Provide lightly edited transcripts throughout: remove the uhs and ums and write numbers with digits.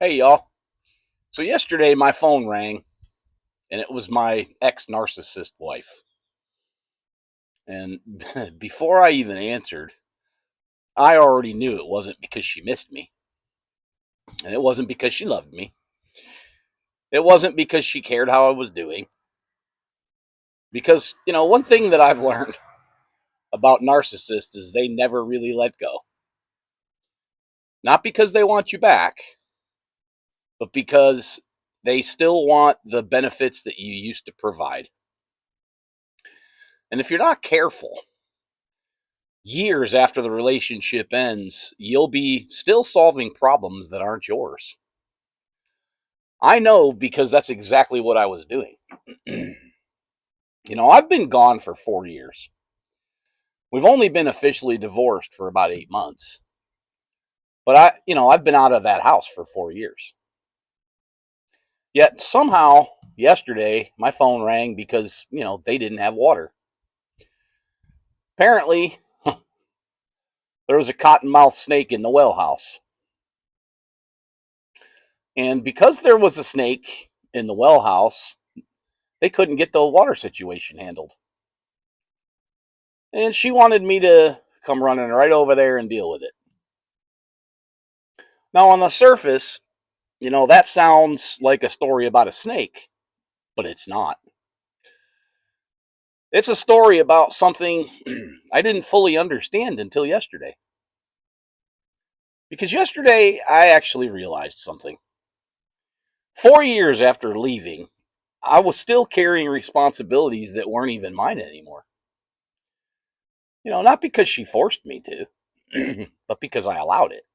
Hey y'all. So yesterday my phone rang and it was my ex-narcissist wife. And before I even answered, I already knew it wasn't because she missed me. And it wasn't because she loved me. It wasn't because she cared how I was doing. Because, one thing that I've learned about narcissists is they never really let go. Not because they want you back, but because they still want the benefits that you used to provide. And if you're not careful, years after the relationship ends, you'll be still solving problems that aren't yours. I know because that's exactly what I was doing. I've been gone for 4 years. We've only been officially divorced for about 8 months. But I've been out of that house for 4 years. Yet somehow yesterday my phone rang because, they didn't have water. Apparently, there was a cottonmouth snake in the well house. And because there was a snake in the well house, they couldn't get the water situation handled. And she wanted me to come running right over there and deal with it. Now, on the surface, that sounds like a story about a snake, but it's not. It's a story about something I didn't fully understand until yesterday. Because yesterday, I actually realized something. 4 years after leaving, I was still carrying responsibilities that weren't even mine anymore. Not because she forced me to, but because I allowed it.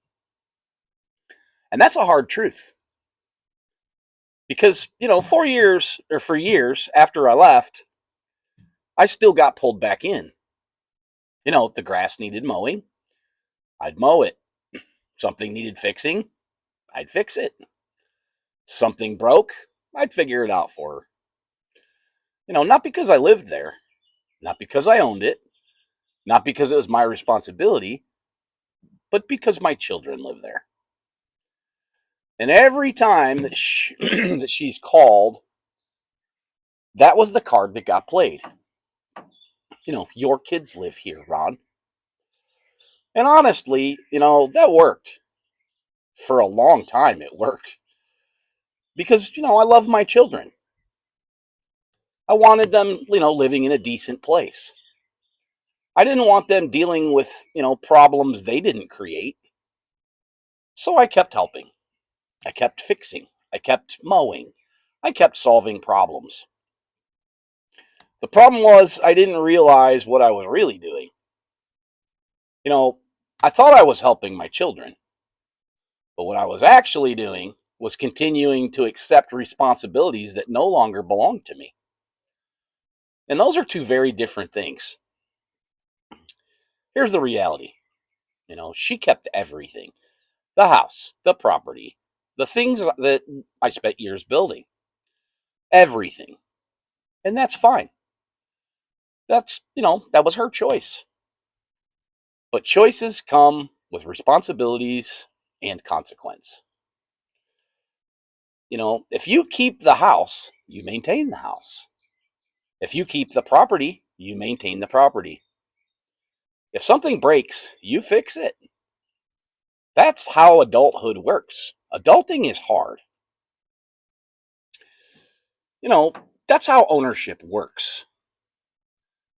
And that's a hard truth. Because, for years after I left, I still got pulled back in. The grass needed mowing, I'd mow it. Something needed fixing, I'd fix it. Something broke, I'd figure it out for her. Not because I lived there, not because I owned it, not because it was my responsibility, but because my children live there. And every time that, that she's called, that was the card that got played. Your kids live here, Ron. And honestly, that worked. For a long time, it worked. Because, I love my children. I wanted them, living in a decent place. I didn't want them dealing with, problems they didn't create. So I kept helping. I kept fixing. I kept mowing. I kept solving problems. The problem was I didn't realize what I was really doing. I thought I was helping my children. But what I was actually doing was continuing to accept responsibilities that no longer belonged to me. And those are two very different things. Here's the reality. She kept everything. The house, the property, the things that I spent years building. Everything. And that's fine. That was her choice. But choices come with responsibilities and consequence. If you keep the house, you maintain the house. If you keep the property, you maintain the property. If something breaks, you fix it. That's how adulthood works. Adulting is hard. You know, that's how ownership works.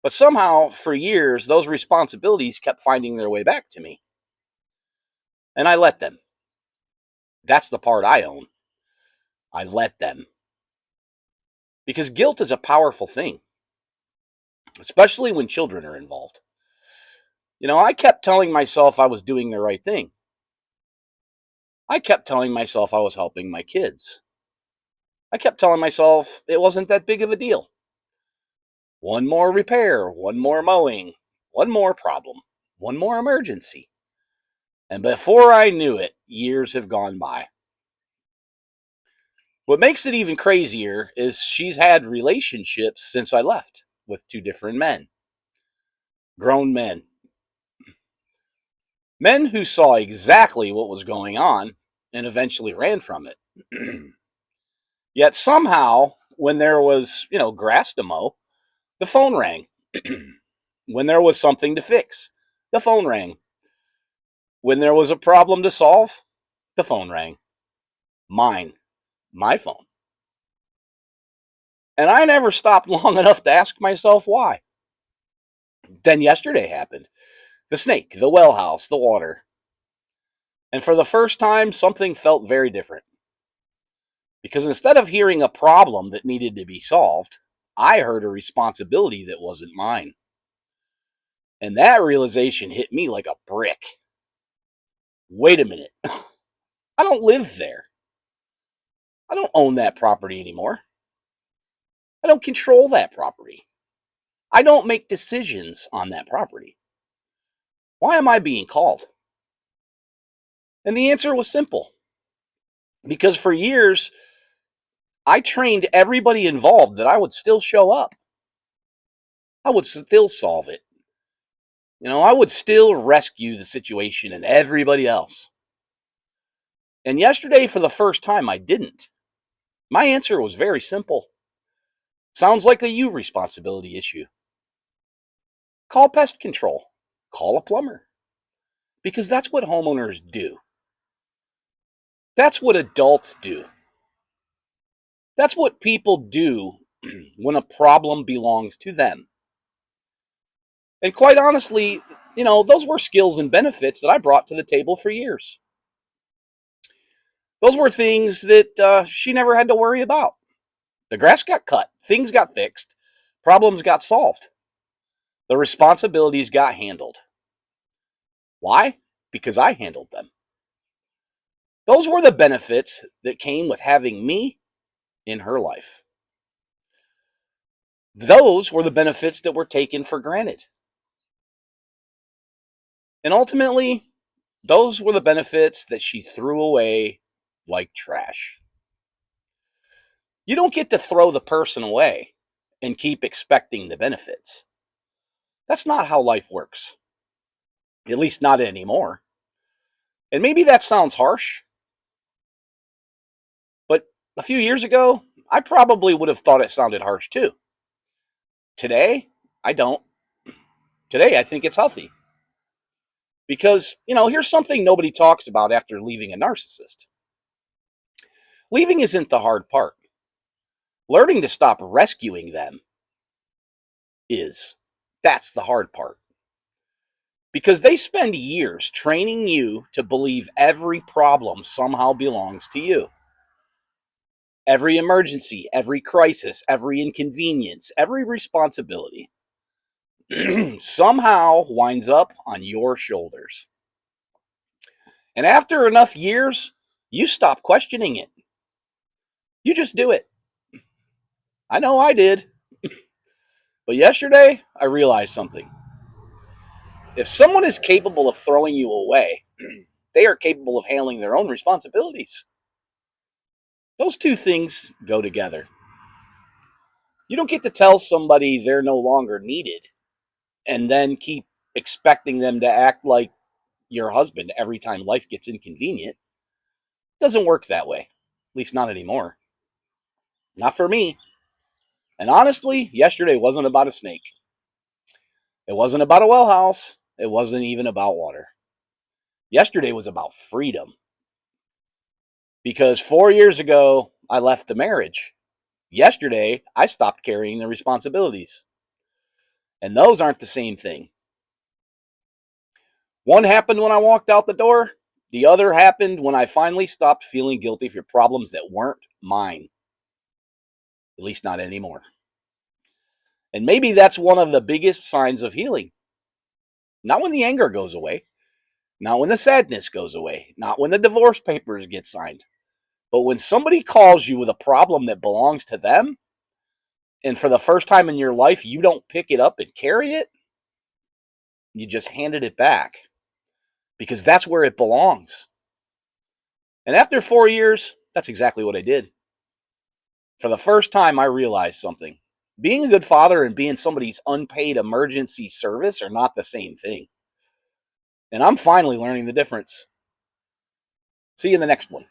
But somehow, for years, those responsibilities kept finding their way back to me. And I let them. That's the part I own. I let them. Because guilt is a powerful thing, especially when children are involved. I kept telling myself I was doing the right thing. I kept telling myself I was helping my kids. I kept telling myself it wasn't that big of a deal. One more repair, one more mowing, one more problem, one more emergency. And before I knew it, years have gone by. What makes it even crazier is she's had relationships since I left with two different men. Grown men. Men who saw exactly what was going on and eventually ran from it. Yet somehow, when there was, grass to mow, the phone rang. When there was something to fix, the phone rang. When there was a problem to solve, the phone rang. Mine, my phone. And I never stopped long enough to ask myself why. Then yesterday happened. The snake, the well house, the water. And for the first time, something felt very different. Because instead of hearing a problem that needed to be solved, I heard a responsibility that wasn't mine. And that realization hit me like a brick. Wait a minute. I don't live there. I don't own that property anymore. I don't control that property. I don't make decisions on that property. Why am I being called? And the answer was simple. Because for years, I trained everybody involved that I would still show up. I would still solve it. I would still rescue the situation and everybody else. And yesterday, for the first time, I didn't. My answer was very simple. Sounds like a you responsibility issue. Call pest control. Call a plumber. Because that's what homeowners do. That's what adults do. That's what people do when a problem belongs to them. And quite honestly, those were skills and benefits that I brought to the table for years. Those were things that she never had to worry about. The grass got cut, things got fixed, problems got solved, the responsibilities got handled. Why? Because I handled them. Those were the benefits that came with having me in her life. Those were the benefits that were taken for granted. And ultimately, those were the benefits that she threw away like trash. You don't get to throw the person away and keep expecting the benefits. That's not how life works. At least not anymore. And maybe that sounds harsh, but a few years ago, I probably would have thought it sounded harsh too. Today, I don't. Today, I think it's healthy. Because, here's something nobody talks about after leaving a narcissist. Leaving isn't the hard part. Learning to stop rescuing them is. That's the hard part. Because they spend years training you to believe every problem somehow belongs to you. Every emergency, every crisis, every inconvenience, every responsibility somehow winds up on your shoulders. And after enough years, you stop questioning it. You just do it. I know I did. But yesterday, I realized something. If someone is capable of throwing you away, they are capable of handling their own responsibilities. Those two things go together. You don't get to tell somebody they're no longer needed and then keep expecting them to act like your husband every time life gets inconvenient. It doesn't work that way. At least not anymore. Not for me. And honestly, yesterday wasn't about a snake. It wasn't about a well house. It wasn't even about water. Yesterday was about freedom. Because 4 years ago, I left the marriage. Yesterday, I stopped carrying the responsibilities. And those aren't the same thing. One happened when I walked out the door. The other happened when I finally stopped feeling guilty for problems that weren't mine. At least not anymore. And maybe that's one of the biggest signs of healing. Not when the anger goes away. Not when the sadness goes away. Not when the divorce papers get signed. But when somebody calls you with a problem that belongs to them, and for the first time in your life, you don't pick it up and carry it, you just handed it back. Because that's where it belongs. And after 4 years, that's exactly what I did. For the first time, I realized something. Being a good father and being somebody's unpaid emergency service are not the same thing. And I'm finally learning the difference. See you in the next one.